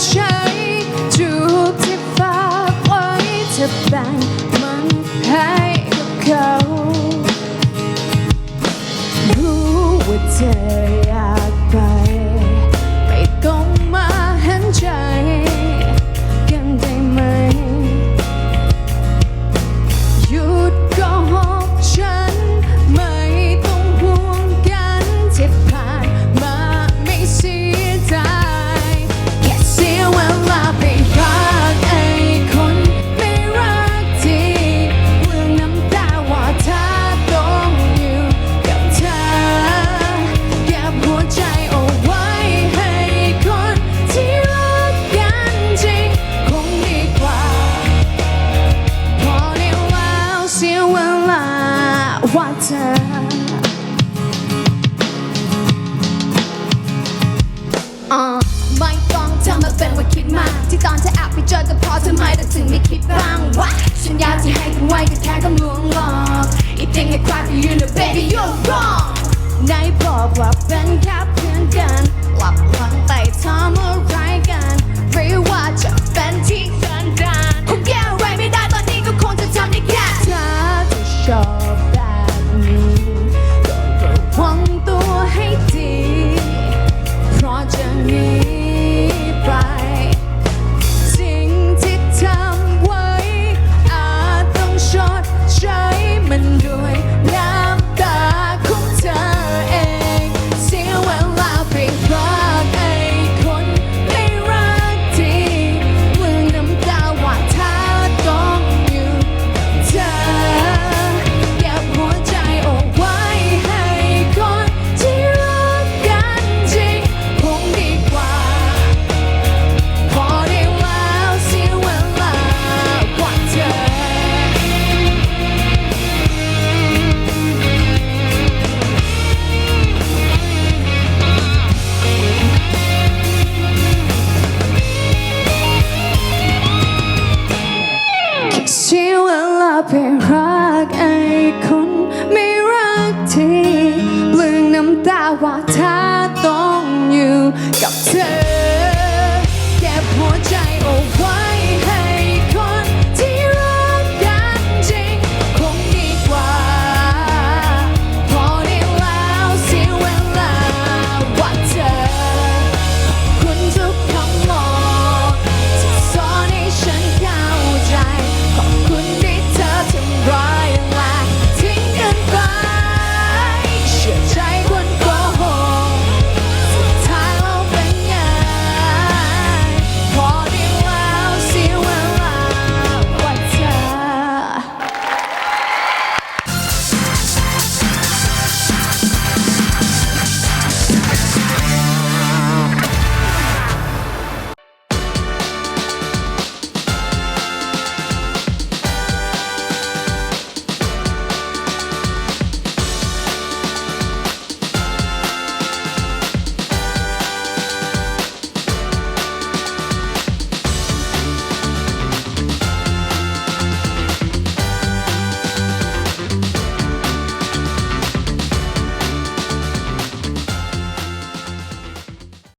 ใช้จูบที่ฝากไว้จะแบ่งมันให้กับเขารู้ว่าเธออยากไปไม่ต้องมาเห็นใจกันได้ไหมหยุดโกหกฉันไม่ต้องห่วงกันที่ผ่านมาไม่เสียใจแค่เสียเวลาไปรักไอ้คนไม่รักที่เรื่องน้ำตาว่าถ้าต้องอยู่กับเธอเก็บหัวใจเอาไว้ให้คนที่รักกันจริงคงดีกว่าพอได้แล้วเสียเวลาว่าเธอไม่ต้องทำมาเป็นว่าคิดมากที่ตอนเธอแอบไปเจอแต่พอทำไมเธอถึงไม่คิดบ้างวะฉันอยากจะให้กันไว้ก็แค่กำลวงหลอกอีกสิ่งให้ใครไปยืน baby you're wrong ไหนบอกว่าเป็นแค่เพื่อนกันหลับหลังไปทำอะไรกันหรือว่าจะเป็นที่กันดานคงแก้อะไรไม่ได้ตอนนี้ก็คงจะทำได้แค่ถ้าจะชอบแบบนี้ก็ระวังตัวให้ดีเพราะจะหนีไปสิ่งที่ทำไว้อาจต้องชดใช้มันด้วยน้ำตาของเธอเองเสียเวลาไปรักไอ้คนไม่รักที่เมื่อน้ำตาว่าถ้าต้องอยู่กับเธอเก็บหัวใจเอาไว้ให้คนที่รักกันจริงคงดีกว่าพอได้แล้วเสียเวลากว่าเธอเสียเวลาไปรักไอ้คนไม่รักที่เปลืองน้ำตาว่าถ้า